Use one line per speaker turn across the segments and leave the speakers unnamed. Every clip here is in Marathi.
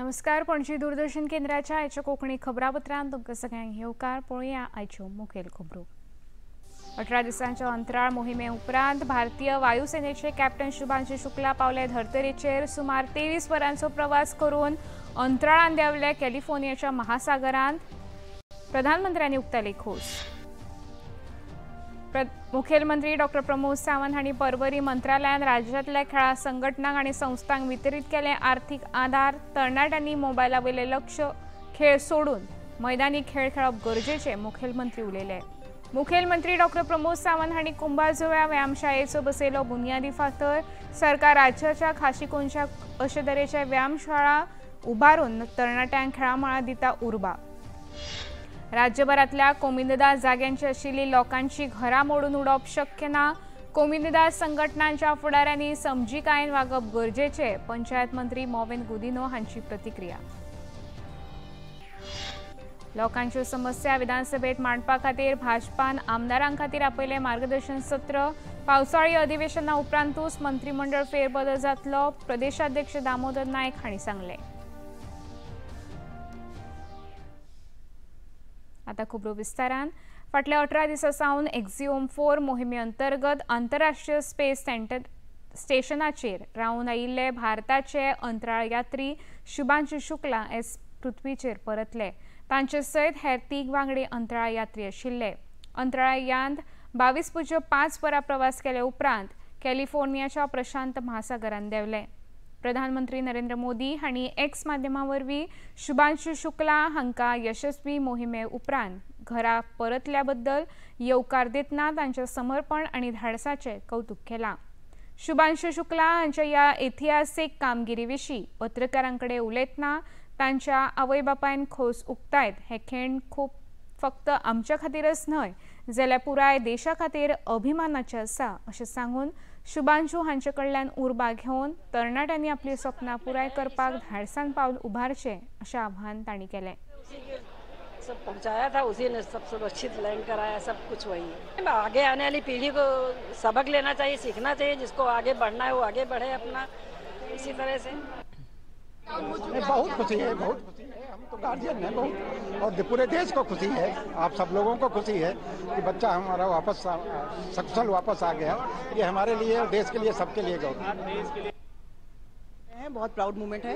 नमस्कार. पणजी दूरदर्शन केंद्राच्या आयच्या कोकणी खबरापत्रांत तुमकां सगळ्यांक येवकार. पळोवया आयच्यो मुखेल खबरो. 18 दिसांच्या अंतराळ मोहिमे उपरांत भारतीय वायुसेनेचे कॅप्टन शुभांशु शुक्ला पावले धर्तरेचेर. सुमार 23 वरांचो प्रवास करून अंतराळांत देंवले. कॅलिफोर्नियाच्या महासागरांत प्रधानमंत्र्यांनी उक्तायली खोस. मुखेलमंत्री डॉ प्रमोद सावंत हांणी पर्वरी मंत्रालयान राज्यांतल्या खेळा संघटनांक आनी संस्थांक वितरीत केले आर्थीक आदार. तरणाट्यांनी मोबायला वयले लक्ष खेळ सोडून मैदानी खेळ खेळप गरजेचे मुखेलमंत्री उलयले. मुखेलमंत्री डॉ प्रमोद सावंत हांणी कुंभारजुव्या व्यायामशाळेचो बसयलो बुनयादी फातर. सरकार राज्याच्या खाशी कोनशाक अशे तरेचे व्यायामशाळा उबारून तरणाट्यांक खेळामळा दिता उर्बा. राज्यभरातल्या कोमिनदाद जाग्यांची आशिल्ली लोकांची घरां मोडून उडोवप शक्य ना. कोमिनदाद संघटनांच्या फुडाऱ्यांनी समजिकायेन वागप गरजेचे. पंचायत मंत्री मोविन गुदिनो हांची प्रतिक्रिया. लोकांच्यो समस्या विधानसभेत मांडपा खातीर भाजपान आमदारां खातीर आपयले मार्गदर्शन सत्र. पावसाळी अधिवेशना उपरांतूच मंत्रिमंडळ फेरबदल जातलो. प्रदेशाध्यक्ष दामोदर नायक हांणी सांगले. आता खबरो विस्तारान. फाटल्या 18 दिसां सावन एक्झिओम 4 मोहिमे अंतर्गत आंतरराष्ट्रीय स्पेस स्टेशनाचेर रावन आयिल्ले भारताचे अंतराळ यात्री शुभांशु शुक्ला आयज पृथ्वीचेर परतले. तांचे सयत हेर 3 वांगडी अंतराळ यात्री आशिल्ले. अंतराळ यानांत 22.5 वरां प्रवास केले उपरांत कॅलिफोर्नियाच्या प्रशांत महासागरांत देंवले. प्रधानमंत्री नरेंद्र मोदी हांणी एक्स माध्यमा वरवीं शुभांशु शुक्ला हांकां यशस्वी मोहिमे उपरांत घरा परतल्या बद्दल येवकार दितना तांचे समर्पण आनी धाडसाचें कौतुक केलां. शुभांशु शुक्ला हांच्या ह्या ऐतिहासीक कामगिरी विशीं पत्रकारांकडेन उलयतना तांच्या आवय बापायन खोस उक्तायत. हे खीण फक्त आमच्या खातीरच न्हय जाल्यार पुराय देशा खातीर अभिमानाचें आसा अशें सांगून शुभांशु हांचे कडल्यान उर्बा घेवन तरणाट्यांनी आपली स्वप्नां पुराय करपाक धाडसान पावल उबारचें अशें आव्हान तांणी केलें.
सब पहुंचाया था, उसी ने सब सुरक्षित लैंड कराया, सब कुछ वही है. आगे आने वाली पीढ़ी को सबक लेना चाहिए, सीखना चाहिए. जिसको आगे बढ़ना है वो आगे बढ़े अपना इसी तरह से.
बहुत खुशी है, बहुत खुशी है. हम तो गार्जियन हैं बहुत, और पूरे देश को खुशी है, आप सब लोगों को खुशी है कि बच्चा हमारा वापस सकुशल वापस आ गया. ये हमारे लिए और देश के लिए सबके लिए गौरव
है. बहुत प्राउड मोमेंट है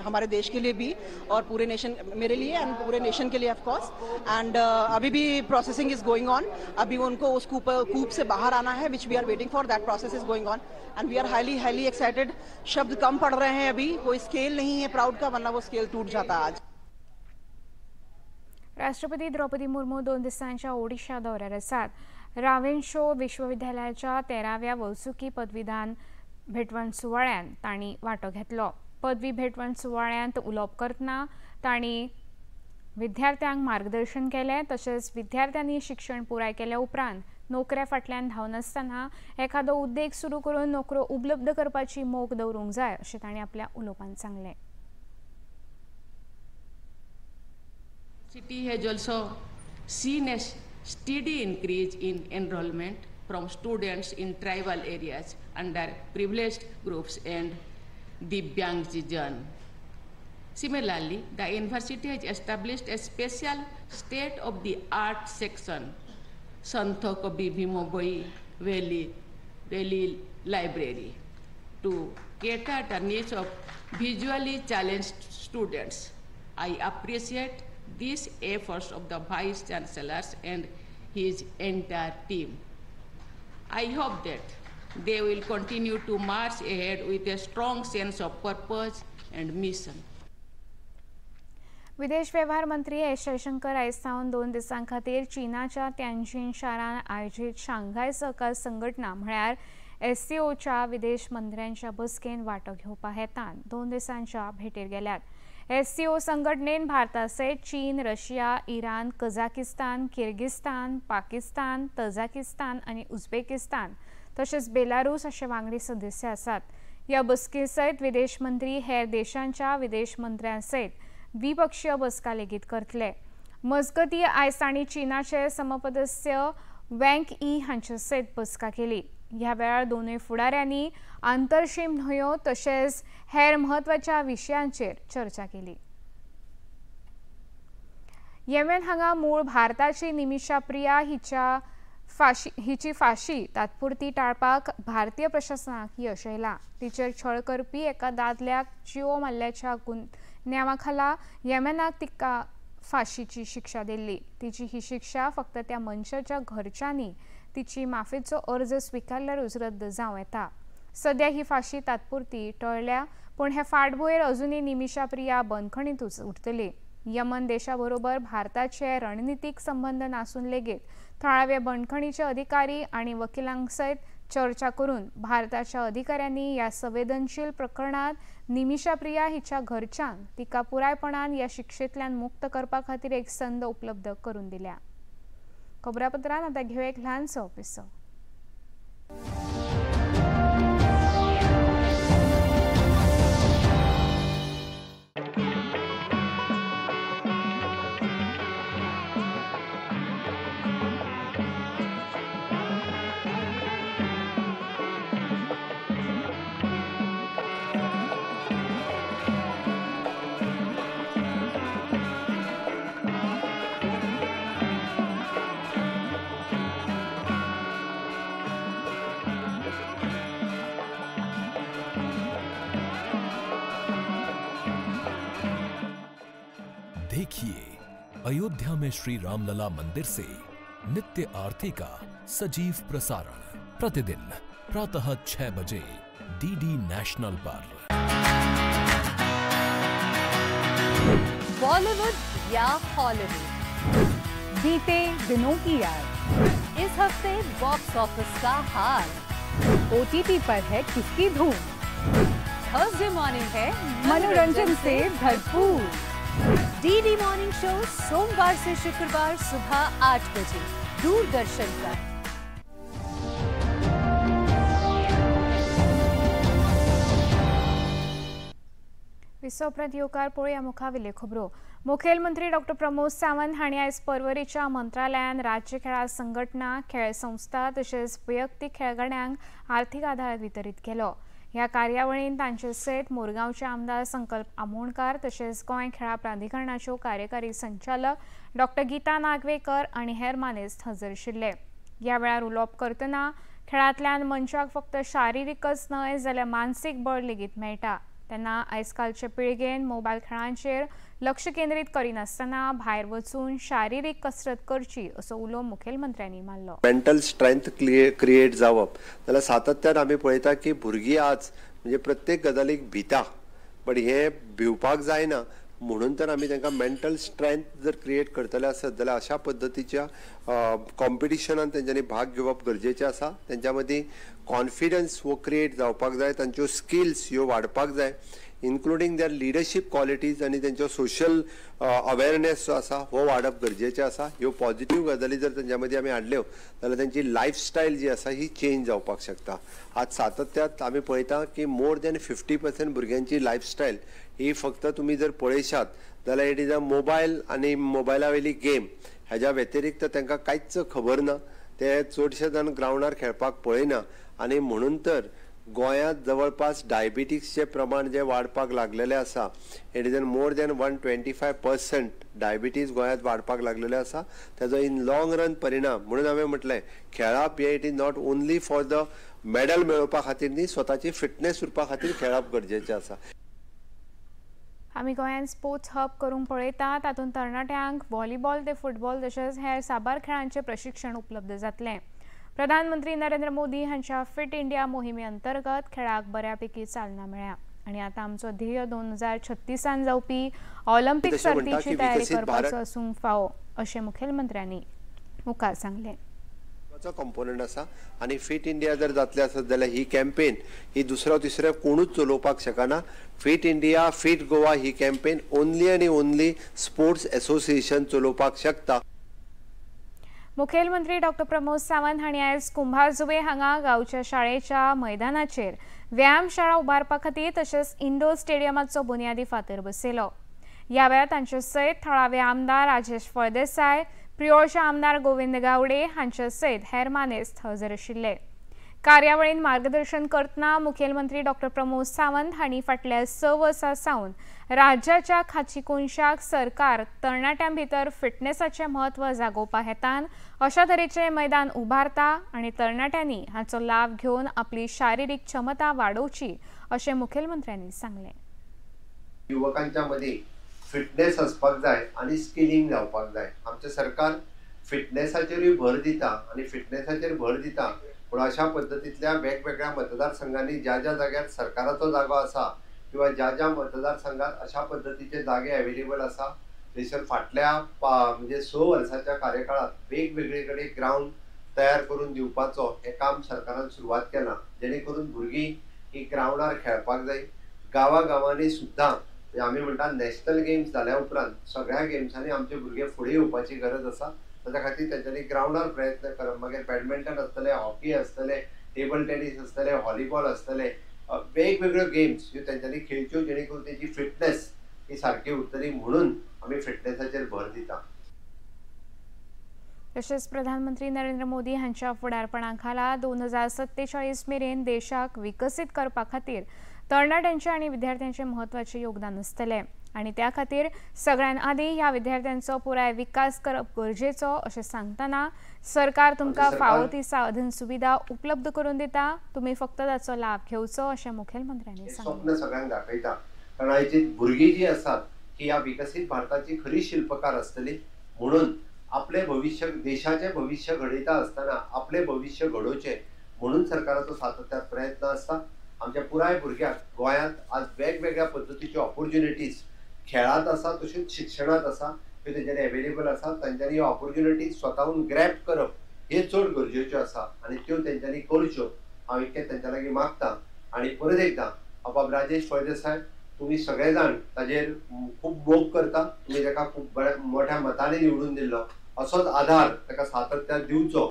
हमारे देश के लिए भी और पूरे नेशन, मेरे लिए एंड पूरे नेशन के लिए ऑफ कोर्स. एंड अभी भी प्रोसेसिंग इज गोइंग ऑन. अभी उनको उस कूप से बाहर आना है, which we are waiting for. That process is going on and we are highly excited. शब्द कम पड़ रहे हैं, अभी कोई स्केल नहीं है प्राउड का, वरना वो स्केल टूट जाता आज.
राष्ट्रपती द्रौपदी मुर्मू 2 दिसांच्या ओडिशा दौऱ्यार आसात. रावेनशो विश्वविद्यालयाच्या 13व्या वर्सुकी पदवीदान भेटवण सुवाळ्यांत तांणी वांटो घेतलो. पदवी भेटवण सुवाळ्यांत उलोवप करतना तांणी विद्यार्थ्यांक मार्गदर्शन केलें. तशेंच विद्यार्थ्यांनी शिक्षण पुराय केल्या उपरांत नोकऱ्या फाटल्यान धांवनासतना एखादो उद्देग सुरू करून नोकऱ्यो उपलब्ध करपाची मोख दवरूंक जाय अशें तांणी आपल्या उलोवपांत सांगलें.
City has also seen a steady increase in enrollment from students in tribal areas, underprivileged groups and Divyangjan. Similarly, the university has established a special state-of-the-art section, Santo Kabi Bhimobhai Valley Library, to cater the needs of visually challenged students. I appreciate these efforts of the Vice Chancellor and his entire team. I hope that they will continue to march ahead with a strong sense of purpose and mission.
विदेश वेव्हार मंत्री एस जयशंकर आयज सावन 2 दिसां खातीर चीनाच्या तियानजिन शारांत आयोजीत शांघाय सहकार संघटना म्हळ्यार SCOच्या विदेश मंत्र्यांच्या बसकेन वांटो घेवपा हेतान 2 दिसांच्या भेटेर गेल्यात. SCO संघटनेन भारता सयत चीन, Russia, Iran, Kazakhstan, Kyrgyzstan, Pakistan, Tajikistan आनी उझबेकिस्तान तशेंच बेलारूस अशे वांगडी सदस्य आसात. ह्या बसके सयत विदेश मंत्री हेर देशांच्या विदेश मंत्र्यां सयत द्विपक्षीय बसका लेगीत करतले. मजगती आयज तांणी चीनाचे समपदस्य वँग यी हांचे सयत बसका केली. ह्या वेळार दोनूय फुडाऱ्यांनी आंतरशीम न्हंयो तशेंच हेर म्हत्वाच्या विशयांचेर चर्चा केली. येमेन हांगा मूळ भारताची निमिषा प्रिया हिची फाशी तात्पुरती टाळपाक भारतीय प्रशासनाक यश आयला. तिचेर छळ करपी एका दादल्याक जिवो मारल्याच्या गुन्यांवाखाला येमेनाक तिका फाशीची शिक्षा दिल्ली. तिची ही शिक्षा फक्त त्या मनशाच्या घरच्यांनी तिची माफीचो अर्ज स्वीकारल्यारूच रद्द जावं येता. सध्या ही फाशी तात्पुरती टळल्या, पूण हे फाटभुंयेर अजुनूय निमिषा प्रिया बंदखणींतूच उरतली. यमन देशाबरोबर भारताचे रणनीतीक संबंध नासून लेगीत थळावे बंदखणीचे अधिकारी आनी वकिलांक सयत चर्चा करून भारताच्या अधिकाऱ्यांनी ह्या संवेदनशील प्रकरणात निमिषा प्रिया हिच्या घरच्यांक तिका पुरायपणान ह्या शिक्षेंतल्यान मुक्त करपा खातीर एक संद उपलब्ध करून दिल्या. खबरापत्रांत आतां घेऊ एक ल्हानसो पिसो.
देखिए अयोध्या में श्री रामलला मंदिर से नित्य आरती का सजीव प्रसारण प्रतिदिन प्रातः 6 बजे डीडी नेशनल पर।
बॉलीवुड या हॉलीवुड,
बीते दिनों की याद,
इस हफ्ते बॉक्स ऑफिस का हाल,
OTT पर है किसकी धूम,
थर्सडे मॉर्निंग है
मनोरंजन से भरपूर।
डीडी मॉर्निंग शो सोमवार से शुक्रवार सुबह 8 बजे दूरदर्शन पर।
विसोपरांत येवकार पळोवया मुखावेल्यो खबरो. मुखेलमंत्री डॉ. प्रमोद सावंत हांणी आयज पर्वरीच्या मंत्रालयान राज्य खेळा संघटना, खेळ संस्था तशेंच वैयक्तीक खेळगड्यांक आर्थीक आधार वितरीत केलो. ह्या कार्यावळींत तांचे सयत मोरगांवचे आमदार संकल्प आमोणकार तशेंच गोंय खेळा प्राधिकरणाच्यो कार्यकारी संचालक डॉ. गीता नागवेकर आनी हेर मानेस्त हजर आशिल्ले. ह्या वेळार उलोवप करतना खेळांतल्यान मनशाक फक्त शारिरीकच न्हय जाल्यार मानसीक बळ लेगीत मेळटा. तेन्ना आयजकालचे पिळगेन मोबायल खेळांचेर लक्ष केंद्रीत करिनासतना भायर वचून शारिरीक कसरत करची असो उलो मुखेलमंत्र्यांनी मारलो.
मेंटल स्ट्रेंथ क्रिएट जावप जाल्यार सातत्यान आमी पळयता की भुरगीं आज म्हणजे प्रत्येक गजालीक भिता, बट हे भिवपाक जायना म्हणून तर आमी तांकां मेंटल स्ट्रेंथ जर क्रिएट करतले आसत जाल्यार अशा पद्दतीच्या कॉम्पिटिशनान तेंच्यांनी भाग घेवप गरजेचें आसा. तेंच्या मदीं कॉन्फिडन्स हो क्रिएट जावपाक जाय, तांच्यो स्किल्स ह्यो वाडपाक जाय, इन्क्लुडींग देयर लिडरशीप क्वॉलिटीज आनी तेंचो सोशल अवेरनेस जो आसा हो वाडप गरजेचें आसा. ह्यो पॉझिटिव्ह गजाली जर तेंच्या मदीं आमी हाडल्यो जाल्यार तेंची लायफस्टायल जी आसा ही चेंज जावपाक शकता. आज सातत्यात आमी पळयता की मोर दॅन 50% भुरग्यांची लायफस्टायल ही फक्त तुमी जर पळयशात जाल्यार इट इज अ मोबायल आनी मोबायला वयली गेम, हेज्या व्यतिरिक्त तांकां कांयच खबर ना. ते चडशे जाण ग्रावंडार खेळपाक पळयना आनी म्हणून तर गोंयांत जवळपास डायबिटीसचे प्रमाण जे वाडपाक लागलेले आसा, it is more than 125% diabetes गोंयांत वाडपाक लागलेले आसा. तेजो इन लॉंग रन परिणाम म्हणून हांवें म्हटलें खेळप हे it is not only for the medal मेळोवपा खातीर न्ही, स्वताची फिटनेस उरपा खातीर खेळप गरजेचें आसा.
आमी गोंयांत स्पोर्ट्स हब करूंक पळयता. तातूंत तरणाट्यांक व्हॉलीबॉल ते फुटबॉल तशेंच हेर साबार खेळांचें प्रशिक्षण उपलब्ध जातलें. प्रधानमंत्री नरेंद्र मोदी हांच्या फिट इंडिया मोहिमे अंतर्गत खेळाक बऱ्यापैकी चालना मेळ्ळ्या आनी आतां आमचो ध्येय 2036 जावपी ऑलिंपिक सर्तीची तयारी करपाचो आसूंक फावो अशें मुखेलमंत्र्यांनी मुखार सांगलें.
कंपोनंट आसा आनी फिट इंडिया जर जातले आसत जाल्यार ही कॅम्पेन ही दुसरो तिसरो कोणूच चलोवपाक शकना. फिट इंडिया फिट गोवा ही कॅम्पेन ओन्ली आनी ओन्ली स्पोर्ट्स एसोसिएशन चलोवपाक शकता.
मुखेलमंत्री डॉ. प्रमोद सावंत हांणी आयज कुंभारजुवे हांगा गांवच्या शाळेच्या मैदानाचेर व्यायामशाळा उबारपा खातीर तशेंच इंडोर स्टेडियमाचो बुन्यादी फातर बसयलो. ह्या वेळार तांचे सयत थळावे आमदार राजेश फळदेसाय, प्रियोळचे आमदार गोविंद गावडे हांचे सयत हेर मानेस्त हजर आशिल्ले. कार्यावळीन मार्गदर्शन करतना मुखेलमंत्री डॉ. प्रमोद सावंत हांणी फाटल्या 6 वर्सां सावन राज्याच्या खाची कोनशाक सरकार तरणाट्यां भितर फिटनेसाचें म्हत्व जागोवपा हेतान अशा तरेचें मैदान उबारता आनी तरणाट्यांनी हाचो लाभ घेवन आपली शारिरीक क्षमता वाडोवची अशें मुखेलमंत्र्यांनी सांगलें.
युवकांच्या मध्ये फिटनेस असपाक जाय आणि स्किलिंग जावपाक जाय. आमचे सरकार फिटनेसाचेरूय भर दिता आणि फिटनेसाचेर भर दिता, पूण अशा पद्दतींतल्या वेगवेगळ्या मतदारसंघांनी ज्या ज्या जाग्यार सरकाराचो जागो आसा किंवा ज्या ज्या मतदारसंघात अशा पद्दतीचे जागे अवेलेबल आसा थंयसर फाटल्या म्हणजे 6 वर्साच्या कार्यकाळात वेगवेगळे कडेन ग्राउंड तयार करून दिवपाचो हे काम सरकारान सुरवात केला, जेणे करून भुरगीं ही ग्राउंडार खेळपाक जाय. गांवांनी सुद्दां आमी म्हणटा नॅशनल गेम्स जाल्या उपरांत सगळ्या गेम्सांनी आमचे भुरगे फुडें येवपाची गरज आसा. ताच्या खातीर तेंच्यांनी ग्राउंडार प्रयत्न करप, मागीर बॅडमिंटन आसतले, हॉकी आसतले, टेबल टेनीस आसतले, व्हॉलीबॉल आसतले, वेगवेगळ्यो गेम्स ह्यो तेंच्यांनी खेळच्यो, जेणे करून तेंची फिटनेस ही सारकी उरतली, म्हणून आमी फिटनेसाचेर भर दिता.
तशेंच प्रधानमंत्री नरेंद्र मोदी हांच्या फुडारपणा खाला 2047 मेरेन देशाक विकसीत करपा खातीर तरणाट्यांचे आनी विद्यार्थ्यांचे म्हत्वाचे योगदान आसतलें आनी त्या खातीर सगळ्यान आदी ह्या विद्यार्थ्यांचो पुराय विकास करप गरजेचो अशें सांगतना सरकार तुमकां फावो ती साधन सुविधा उपलब्ध करून दिता, तुमी फक्त ताचो लाभ घेवचो अशें मुखेलमंत्र्यांनी सांगलें.
स्वप्न सगळ्यांक दाखयता, कारण आयची भुरगीं जी आसात ही ह्या विकसीत भारताची खरी शिल्पकार आसतली, म्हणून आपले भविष्य, देशाचे भविष्य घडयता आसतना आपले भविष्य घडोवचें म्हणून सरकाराचो सातत्यान प्रयत्न आसता. आमच्या पुराय भुरग्यांक गोंयांत आज वेगवेगळ्या पद्दतीच्यो ऑपॉर्च्युनिटीज खेळांत आसा तशेंच शिक्षणांत आसा, त्यो तेंच्यांनी अवेलेबल आसा. तांच्यांनी ह्यो ऑपॉर्च्युनिटीज स्वताहून ग्रॅब करप हे चड गरजेच्यो आसा आनी त्यो तेंच्यांनी करच्यो, हांव इतकें तेंच्या लागीं मागतां. आनी परत एकदां बाब राजेश फळदेसाय, तुम्ही सगळे जाण ताजेर खूब मोग करता, तुम्ही ताका खूब मोठ्या मतांनी निवडून दिल्लो, असोच आधार ताका सातत्यान दिवचो.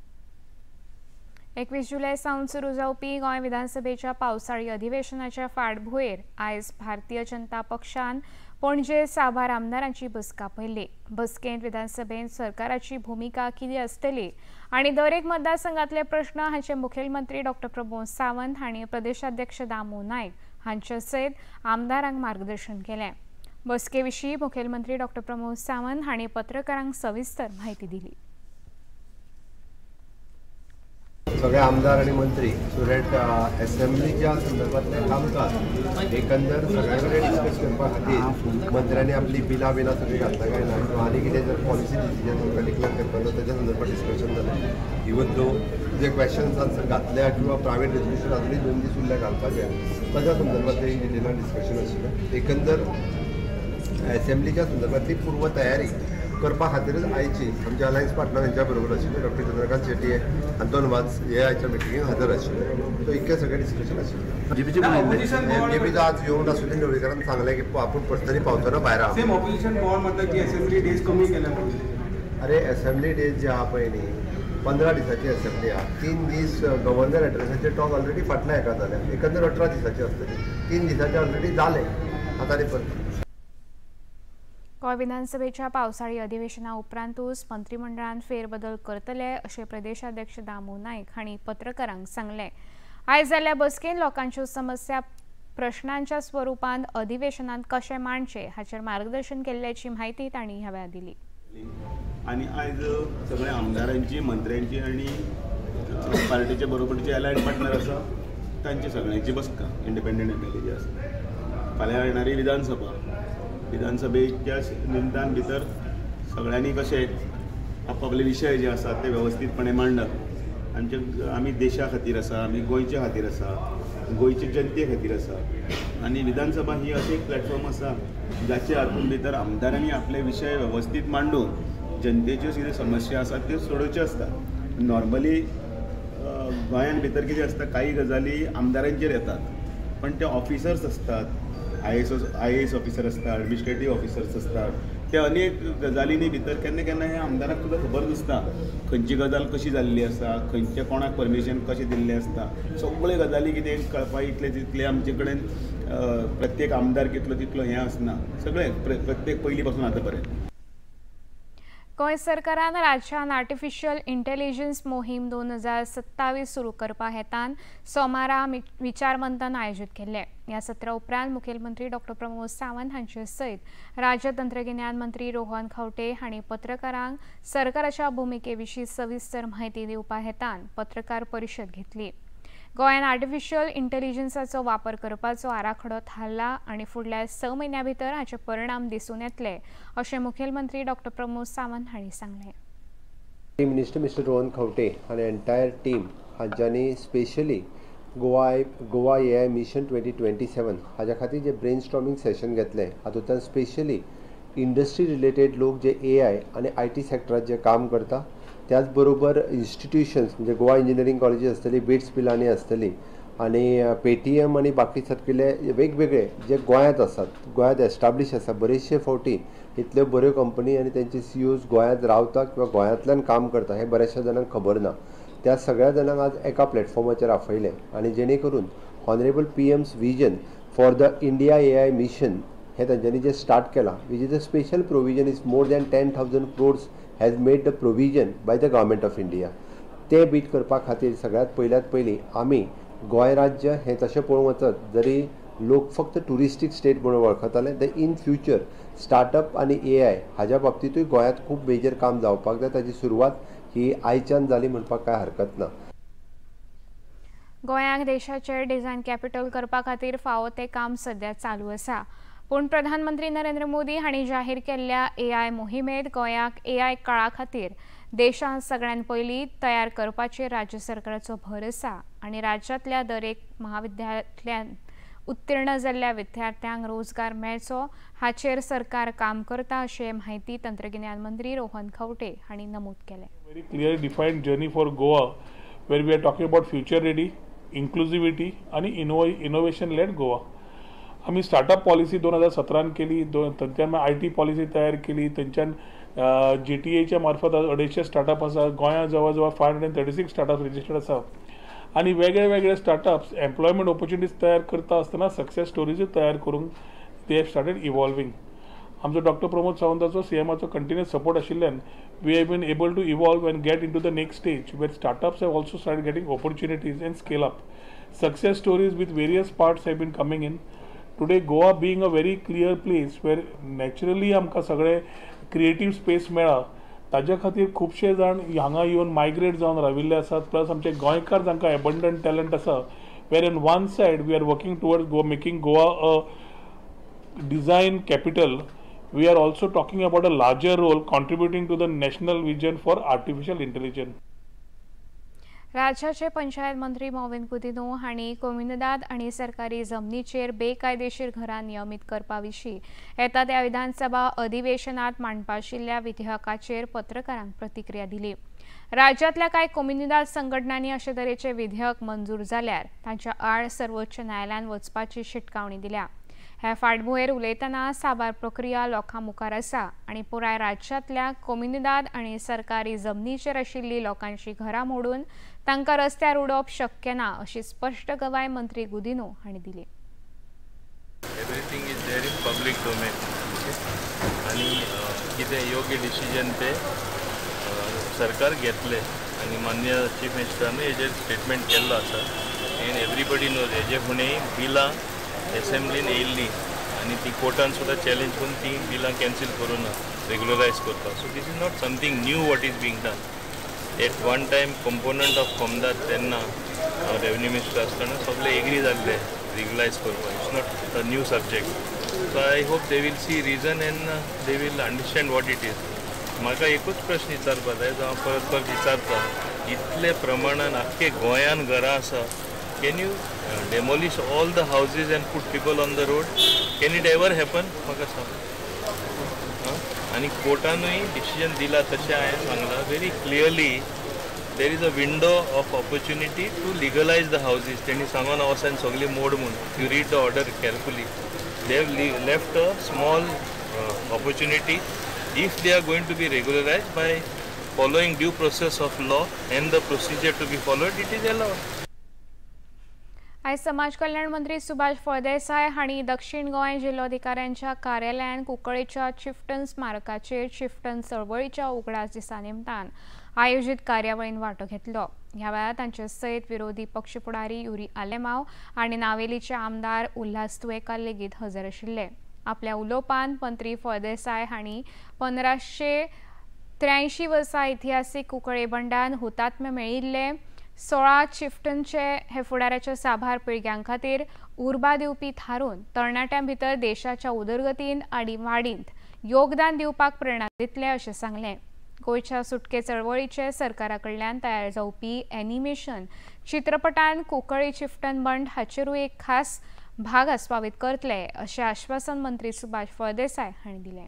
21 जुलय सावन सुरू जावपी गोंय विधानसभेच्या पावसाळी अधिवेशनाच्या फाटभुंयेर आयज भारतीय जनता पक्षान पणजे साबार आमदारांची बसका पळयली. बसकेंत विधानसभेंत सरकाराची भुमिका कितें आसतली आनी दर एक मतदारसंघातले प्रश्न हांचे मुखेलमंत्री डॉ. प्रमोद सावंत हांणी प्रदेशाध्यक्ष दामू नायक हांचे सयत आमदारांक मार्गदर्शन केलें. बसके विशीं मुखेलमंत्री डॉ. प्रमोद सावंत हांणी पत्रकारांक सविस्तर म्हायती दिली.
सगळे आमदार आणि मंत्री सुरेट असेंब्लीच्या संदर्भातले कामकाज एकंदर सगळ्यांकडे डिस्कस करपा खातीर मंत्र्यांनी आपली बिलां सगळी घातला काय ना, किंवा आनी कितें जर पॉलिसी डिसिजन तुमकां डिक्लेअर करपाचो तेच्या संदर्भात डिस्कशन जालें. इवन दो जे क्वेश्चन्स आन्सर घातल्या किंवा प्रायवेट रेजोल्युशन आसली 2 दीस उरले घालपाचे, ताच्या संदर्भातले डिटेलान डिस्कशन आशिल्लें. एकंदर असेंब्लीच्या संदर्भातली पूर्व तयारी करपा खातीरच आयची आमचे अलायन्स पार्टनर हांच्या बरोबर आशिल्ले डॉ. चंद्रकांत शेट्टी अंतोन वाज हे आयच्या मिटिंगेक हजर आशिल्ले. सो इतकें सगळें डिस्कशन आशिल्लें. एमजीपीचो आज येवन आसुल्ले न्हवरेकारान सांगलें की आपूण पर्सनली पावचो भायर आहा.
सेम ऑपोजिशन पॉवर म्हणटा की असेंब्ली डेज कमी केल्या.
अरे असेंब्ली डेज जे आहा पळय न्ही 15 दिसाची असेंब्ली आहा. 3 दीस गव्हर्नर एड्रेसाचे टॉक ऑलरेडी फाटल्या हेका जाल्या, एकंदर 18 दिसाची आसतली. 3 दिसाचे ऑलरेडी जाले. आतां परत
गोंय विधानसभेच्या पावसाळी अधिवेशना उपरांतूच मंत्रिमंडळान फेरबदल करतले अशें प्रदेशाध्यक्ष दामू नायक हांणी पत्रकारांक सांगलें. आयज जाल्ल्या बसकेंत लोकांच्यो समस्या प्रश्नांच्या स्वरुपांत अधिवेशनांत कशें मांडचे हाचेर मार्गदर्शन केल्ल्याची म्हायती तांणी ह्या वेळार दिली.
आनी आयज सगळ्या आमदारांची, मंत्र्यांची आनी पार्टीचे बरोबरचे अलायड पार्टनर आसा तांची सगळ्यांची बसका इंडिपेंडंट एमएलए जे आसा. फाल्यां येणारी विधानसभेच्या निमतान भितर सगळ्यांनी कशे आपापले विशय जे आसात ते वेवस्थीतपणे मांडप. आमी देशा खातीर आसा, आमी गोंयच्या खातीर आसा, गोंयचे जनते खातीर आसा. आनी विधानसभा ही अशें एक प्लॅटफॉर्म आसा जाच्या हातूंत भितर आमदारांनी आपले विशय वेवस्थीत मांडून जनतेच्यो कितें समस्या आसात त्यो सोडोवच्यो आसता. नॉर्मली गोंयान भितर कितें आसता, काही गजाली आमदारांचेर येतात, पण ते ऑफिसर्स असतात, IAS ऑफिसर असतात, एडमिनिस्ट्रेटिव्ह ऑफिसर्स असतात, ते अनेक गजालींनी भितर केन्ना केन्ना हे आमदाराक सुद्दां खबर नासता खंयची गजाल कशी जाल्ली आसा, खंयच्या कोणाक परमिशन कशें दिल्लें आसता. सगळे गजाली कितें कळपाक इतले तितले आमचे कडेन प्रत्येक आमदार कितलो तितलो हें आसना. सगळें प्रत्येक पयलीं पासून आतां पर्यंत.
गोंय सरकारान राज्यांत आर्टिफिशियल इंटेलिजन्स मोहीम 2027 सुरू करपा हेतान सोमारा विचार मंथन आयोजित केले। ह्या सत्रा उपरांत मुखेलमंत्री डॉ प्रमोद सावंत हांचे सयत राज्य तंत्रगिन्यान मंत्री रोहन खंवटे हांणी पत्रकारांक सरकाराच्या भुमिकेविशीं सविस्तर म्हायती दिवपा हेतान पत्रकार परिशद घेतली। गोंयान आर्टिफिशियल इंटेलिजन्साचो वापर करपाचो आराखडो थारला आनी फुडल्या 6 म्हयन्यां भितर हाचे परिणाम दिसून येतले अशें मुखेलमंत्री डॉ प्रमोद सावंत हांणी सांगलें।
मिनिस्टर मिस्टर रोहन खंवटे आनी एंटायर टीम हांच्यांनी स्पेशली गोवा AI मिशन 2027 हाच्या खातीर जे ब्रेनस्टॉर्मिंग सेशन घेतलें हातूंतल्यान स्पेशली इंडस्ट्री रिलेटेड लोक जे AI आनी IT सेक्टरात जे काम करता त्याच बरोबर इन्स्टिट्यूशन्स म्हणजे गोवा इंजिनियरिंग कॉलेजीस आसतली, बिट्स पिलांनी आसतली आनी पेटीएम आनी बाकी सारकिले वेगवेगळे जे गोंयांत आसात, गोंयांत एस्टाब्लीश आसा बरेचशे फावटी इतल्यो बऱ्यो कंपनी आनी तेंचे CEOs गोंयांत रावता किंवा गोंयांतल्यान काम करता हे बऱ्याचशा जाणांक खबर ना। त्या सगळ्या जाणांक आज एका प्लॅटफॉर्माचेर आपयले आनी जेणे करून honourable PM's vision for the India AI mission हे तांच्यांनी जे स्टार्ट केला, which is a special provision is more than 10,000 crores has made the provision by the government of India. ते बीट करपा खातीर सगळ्यात पयली आमी गोंय राज्य हे तशें पळोवंक वचत जरी लोक फक्त टुरिस्टीक स्टेट म्हणून वळखताले ते इन फ्युचर स्टार्टअप आनी AI हाच्या बाबतींतूय गोंयांत खूब मेजर काम जावपाक जाय। ताची सुरवात ही आयच्यान जाली म्हणपाक काय हरकत ना।
गोंयाक देशाचें डिझायन कॅपिटल करपा खातीर फावो तें काम सध्या चालू आसा, पूण प्रधानमंत्री नरेंद्र मोदी हांणी जाहीर केल्ल्या AI मोहिमेंत गोंयाक AI काळा खातीर देशांत सगळ्यान पयलीं तयार करपाचेर राज्य सरकाराचो भर आसा आनी राज्यांतल्या दर एक महाविद्यालयांतल्यान उत्तीर्ण जाल्ल्या विद्यार्थ्यांक रोजगार मेळचो हाचेर सरकार काम करता अशें म्हायती तंत्रगिन्यान मंत्री रोहन खंवटे हांणी नमूद केलें।
Very clearly defined journey for Goa where we are talking about future ready, inclusivity आणि innovation led Goa. आम्ही स्टार्टअप पॉलिसी 2017 केली, थंयच्यान IT पॉलिसी तयार केली, थंयच्यान GTAच्या मार्फत 250 स्टार्टअप आसा, गोंयांत जवळ जवळ 536 स्टार्टअप रजिस्टर्ड आसा आनी वेगळे स्टार्टअप्स एम्प्लॉयमेंट ऑपॉर्च्युनिटीज तयार करता आसतना सक्सेस स्टोरीज तयार करूंक दे हॅव स्टार्टेड इवॉल्विंग। आमचो डॉ प्रमोद सावंताचो CMआचो कंटिन्युअस सपोर्ट आशिल्ल्यान we have been able to evolve and get into the next stage where startups have also started getting opportunities and scale up. Success stories with various parts have been coming in. Today Goa being a very clear place where naturally आमकां सगळे क्रिएटिव्ह स्पेस मेळ्ळा, ताज्या खातीर खुबशे जाण हांगा येवन मायग्रेट जावन राविल्ले आसात। प्लस आमचे गोंयकार जांकां एबंडंट टॅलंट आसा, where in one side we are working towards making Goa a design capital, we are also talking about a larger role contributing to the national vision for artificial intelligence.
राज्याचे पंचायत मंत्री मोविन कुदिनो हांणी कोम्युनिदाद आनी सरकारी जमनीचेर बेकायदेशीर घरां नियमीत करपा विशीं येता त्या विधानसभा अधिवेशनात मांडपा आशिल्ल्या विधेयकाचेर पत्रकारांक प्रतिक्रिया दिली। राज्यांतल्या कांय कोम्युनिदाद संघटनांनी अशे तरेचे विधेयक मंजूर जाल्यार तांच्या आड सर्वोच्च न्यायालयान वचपाची शिटकावणी दिल्या। ह्या फाटभुंयेर उलयतना साबार प्रक्रिया लोकां मुखार आसा आनी पुराय राज्यांतल्या कोम्युनिदाद आनी सरकारी जमनीचेर आशिल्लीं लोकांची घरां मोडून तांकां रस्त्यार उडोवप शक्य ना अशी स्पश्ट गवाय मंत्री गुदिनो हांणी दिली।
Everything is there in public domain आनी कितें योग्य डिसिजन ते सरकार घेतले आनी माननीय चीफ मिनिस्टरान हेजेर स्टेटमेंट केल्लो आसा एंड एवरीबडी नोज हेजे फुडें बिलां एसेंब्लीन येयल्ली आनी ती कोर्टान सुद्दां चॅलेंज करून ती बिलां कॅन्सील करून रेग्युलरायज करता। So this is not something new what is being done. At one time component of कोमदाद तेन्ना हांव रेवन्यू मिनिस्टर आसतना सगळे एग्री जाल्ले रेग्युलायज करपाक। It's not a new subject. So I hope they will see reason and they will understand what it is. म्हाका एकूच प्रश्न विचारपाक जाय जो हांव परत परत विचारता, इतले प्रमाणान आख्खे गोंयान घरां आसा, can you demolish all the houses and put people on the road? Can it ever happen? म्हाका सांग। आनी कोर्टानूय डिसिजन दिला तशें हांवें सांगलां very clearly there is a window of opportunity to legalise the houses. तेणी सांगून वचून सगळी मोड म्हणून you read the order carefully. They have left a small opportunity if they are going to be regularise by following due process of law and the procedure to be followed, it is allowed.
आज समाज कल्याण मंत्री सुभाष फळदेसाय हांणी दक्षिण गोंय जिल्लोधिकाऱ्यांच्या कार्यालयान कुंकळेच्या चिफ्टन स्मारकाचेर चिफ्टन चळवळीच्या उगडास दिसा निमतान आयोजित कार्यावळीन वांटो घेतलो। ह्या वेळार तांचे सयत विरोधी पक्ष फुडारी युरी आलेमाव आनी नावेलीचे आमदार उल्हास तुयेकार लेगीत हजर आशिल्ले। आपल्या उलोवपांत मंत्री फळदेसाय हांणी 1583 वर्सा इतिहासीक कुंकळे बंडान हुतात्म्य मेळिल्ले 16 चिफ्टनचे हे फुडाऱ्याच्या साबार पिळग्यां खातीर उर्बा दिवपी थारून तरणाट्यां भितर देशाच्या उदरगतीन आनी वाडींत योगदान दिवपाक प्रेरणा दितले अशें सांगलें। गोंयच्या सुटके चळवळीचे सरकारा कडल्यान तयार जावपी एनिमेशन चित्रपटान कुंकळी चिफ्टन बंड हाचेरूय एक खास भाग आस्पावीत करतले अशें आश्वासन मंत्री सुभाष फळदेसाय हांणी दिलें।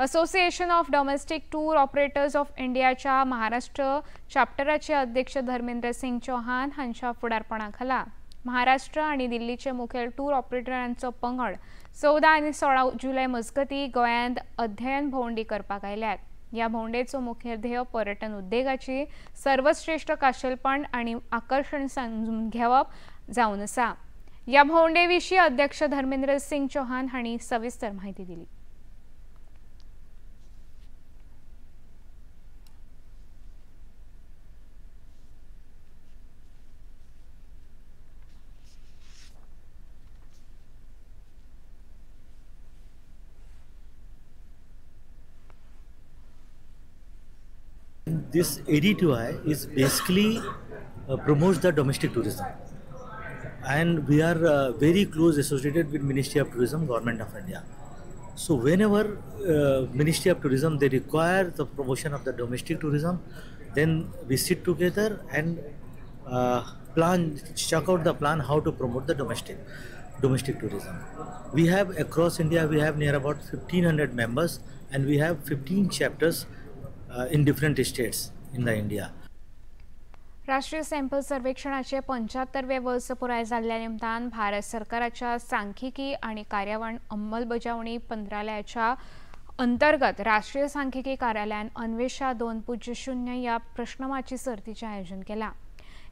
Association of domestic tour operators of इंडियाच्या महाराष्ट्र चॅप्टराचे अध्यक्ष धर्मेंद्र सिंग चौहान हांच्या फुडारपणाखाला महाराष्ट्र आनी दिल्लीचे मुखेल टूर ऑपरेटरांचो पंगड 14 आनी 16 जुलय मजगती गोंयांत अध्ययन भोंवडी करपाक आयल्यात। ह्या भोंवडेचो मुखेल ध्येय पर्यटन उद्देगाची सर्वश्रेष्ठ खाशेलपण आनी आकर्षण समजून घेवप जावन आसा। ह्या भोंवडे विशीं अध्यक्ष धर्मेंद्र सिंग चौहान हांणी सविस्तर म्हायती दिली।
This AD2I is basically promotes the domestic tourism, and we are very close associated with Ministry of Tourism, Government of India. So whenever Ministry of Tourism they require the promotion of the domestic tourism, then we sit together and check out the plan how to promote the domestic tourism. We have across India we have near about 1500 members, and we have 15 chapters in different states in the India.
राष्ट्रीय सॅम्पल सर्वेक्षणाचे 75वे वर्स पुराय जाल्ल्या निमतान भारत सरकाराच्या सांख्यिकी आणि कार्यावळ अंमलबजावणी मंत्रालयाच्या अंतर्गत राष्ट्रीय सांख्यिकी कार्यालयान अन्वेषा 2.0 या प्रश्नवाची सर्तीचे आयोजन केला।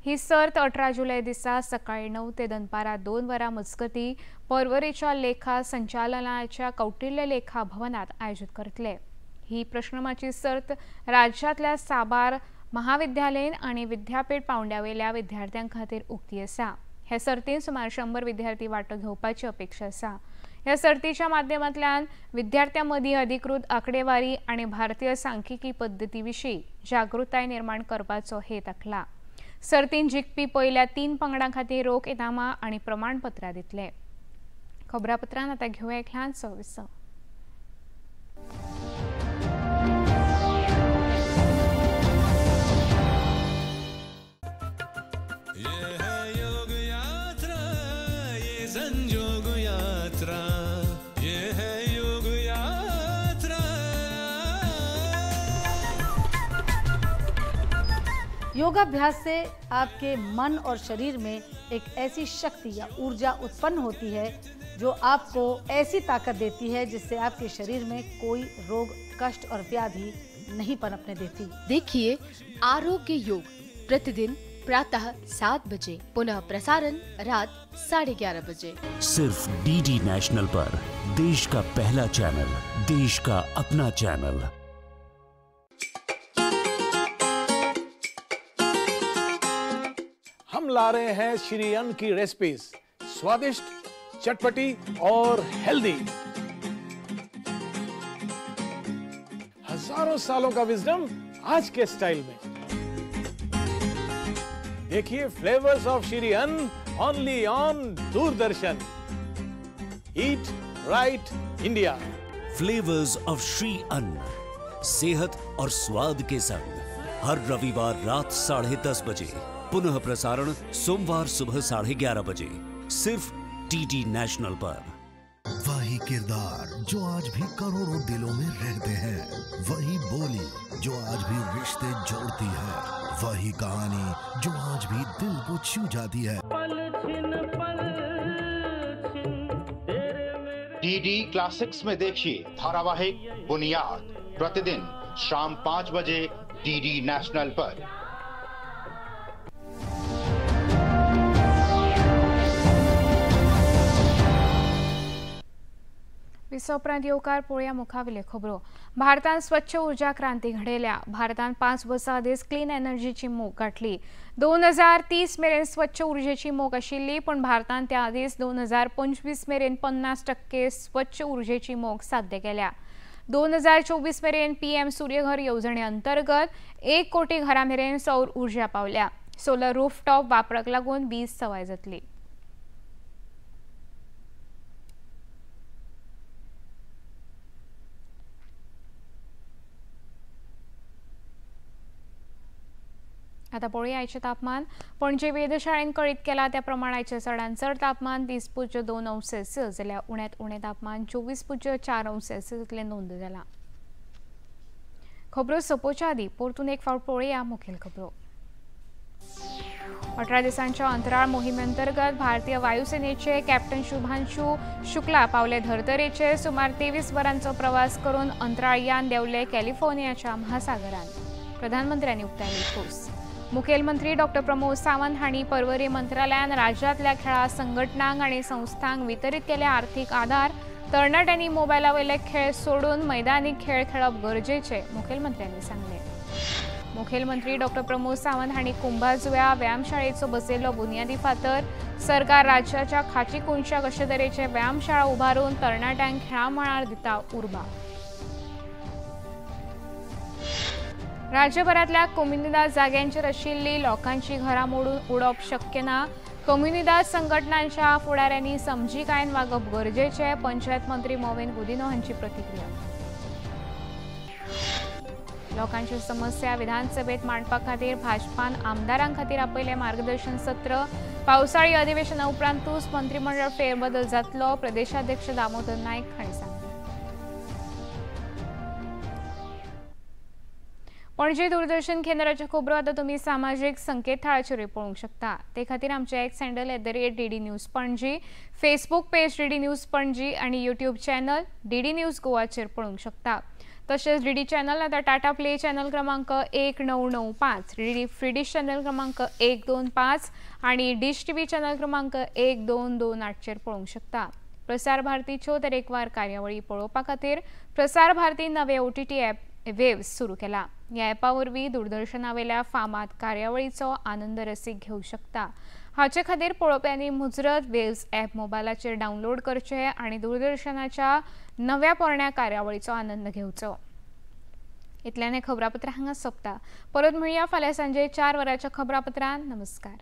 ही सर्त 18 जुलै दिसा सकाळी 9 ते दनपारा 2 वरां मजगती पर्वरीच्या लेखा संचालनालयाच्या कौटिल्य लेखा भवनात आयोजित करतले। ही प्रश्नवाची सर्त राज्यातल्या साबार महाविद्यालयीन आणि विद्यापीठ पावंड्यावेल्या विद्यार्थ्यां खातीर उक्ती आसा। हे सर्तीन सुमार 100 विद्यार्थी वांटो घेवपाची अपेक्षा आसा। ह्या सर्तीच्या माध्यमांतल्यान विद्यार्थ्यां मदीं अधिकृत आंकडेवारी आणि भारतीय सांख्यिकी पद्दती विशीं जागृताय निर्माण करपाचो हेत आखला। सर्तीन जिखपी पयल्या 3 पंगडां खातीर रोख इनामां आणि प्रमाणपत्रां दितले। खबरापत्रांत आतां घेवया एक ल्हान सविस्तर।
योगाभ्यास से आपके मन और शरीर में एक ऐसी शक्ति या ऊर्जा उत्पन्न होती है जो आपको ऐसी ताकत देती है जिससे आपके शरीर में कोई रोग, कष्ट और व्याधि नहीं पनपने देती।
देखिए आरोग्य योग प्रतिदिन प्रातः 7 बजे, पुनः प्रसारण रात 11:30 बजे,
सिर्फ डीडी नेशनल पर। देश का पहला चैनल, देश का अपना चैनल।
हम ला रहे हैं श्री अन्न की रेसिपीज, स्वादिष्ट, चटपटी और हेल्दी। हजारों सालों का विजडम आज के स्टाइल में। देखिए फ्लेवर्स ऑफ श्री अन्न only on Doordarshan. Eat right India.
Flavours of Shri अन्न, सेहत और स्वाद के संग। हर रविवार रात 10:30 बजे, पुनः प्रसारण सोमवार सुबह 11:30 बजे, सिर्फ डीडी नेशनल पर।
वही किरदार जो आज भी करोड़ों दिलों में रहते हैं, वही बोली जो आज भी रिश्ते जोड़ती है, वही कहानी जो आज भी दिल को छू जाती है।
डीडी क्लासिक्स में देखिए धारावाहिक बुनियाद, प्रतिदिन शाम 5 बजे डीडी नेशनल पर।
दिसा उपरांत येवकार पळोवया मुखावेले खबरो। भारतान स्वच्छ उर्जा क्रांती घडयल्या। भारतान 5 वर्सां आदींच क्लीन एनर्जीची मोख गाठली। 2030 मेरेन स्वच्छ उर्जेची मोख आशिल्ली, पण भारतान त्या आदींच 2025 मेरेन 50% स्वच्छ उर्जेची मोख साध्य केल्या। 2024 मेरेन PM सूर्यघर येवजणे अंतर्गत 1 कोटी घरां मेरेन सौर उर्जा पावल्या। सोलर रूफटॉप वापराक लागून वीज सवाय जातली। आता पळोवया आयचे तापमान। पणजे वेधशाळेन कळीत केला त्या प्रमाण आयचे चडांत चड तापमान 30.2 अंश सेल्सियस जाल्यार उण्यांत उणें तापमान 24.4 अंश सेल्सियस इतलें नोंद जाला। खबरो सोंपोवच्या आदीं परतून एक फावट पळोवया मुखेल खबरो। 18 दिसांच्या अंतराळ मोहिमे अंतर्गत भारतीय वायुसेनेचे कॅप्टन शुभांशु शुक्ला पावले धर्तरेचे सुमार 23 वरांचो प्रवास करून अंतराळ यान देंवले कॅलिफोर्नियाच्या महासागरांत। प्रधानमंत्र्यांनी उक्तायली खोस। मुखेलमंत्री डॉ प्रमोद सावंत हांणी पर्वरी मंत्रालयान राज्यांतल्या खेळा संघटनांक आनी संस्थांक वितरीत केले आर्थीक आधार। तरणाट्यांनी मोबायला वयले खेळ सोडून मैदानी खेळ खेळप गरजेचे मुखेलमंत्र्यांनी सांगले। मुखेलमंत्री डॉ प्रमोद सावंत हांणी कुंभाजुव्या व्यायामशाळेचो बसयल्लो बुनयादी फातर। सरकार राज्याच्या खाची कुंशाक अशे तरेचे व्यायामशाळा उबारून तरणाट्यांक खेळा मळार दिता उर्बा। राज्यभरातल्या कम्युनिदाद जाग्यांचेर आशिल्ली लोकांची घरां मोडून उडोवप शक्य ना। कम्युनिदाद संघटनांच्या फुडाऱ्यांनी समजिकायेन वागप गरजेचे पंचायत मंत्री मोविन गुदिनो हांची प्रतिक्रिया। लोकांची समस्या विधानसभेत मांडपा खातीर भाजपान आमदारां खातीर आपयले मार्गदर्शन सत्र। पावसाळी अधिवेशना उपरांतूच मंत्रिमंडळ फेरबदल जातलो प्रदेशाध्यक्ष दामोदर नायक हांणी सांगले। पणजी दूरदर्शन केंद्राच्या खबरो आता तुम्ही सामाजिक संकेतथळाचेर पळोवंक शकता। ते खातीर आमचे x handle @DD News Panaji, Facebook page DD News Panaji आणि यूट्यूब चॅनल DD News गोवाचेर पळोवंक शकता। तसेच DD चॅनल आता टाटा प्ले चॅनल क्रमांक 1995, DD फ्री डिश चॅनल क्रमांक 125 आणि डिश TV चॅनल क्रमांक 1228 चेर पळोवंक शकता। प्रसार भारतीच्यो तरेकवार कार्यावळी पळोवपा खातीर प्रसार भारती नवे OTT ॲप वेव्स सुरू केला। या ॲपा वरवीं दूरदर्शनावेल्या फामाद कार्यावळीचो आनंद रसीक घेवंक शकता। हाचे खातीर पळोवप्यांनी मुजरत वेव्स ॲप मोबायलाचेर डावनलोड करचे आनी दूरदर्शनाच्या नव्या पोरण्या कार्यावळीचो आनंद घेवचो। इतल्यान खबरापत्र हांगा सोंपता। परत मेळुया फाल्यां सांजे 4 वरांच्या खबरापत्रांत। नमस्कार।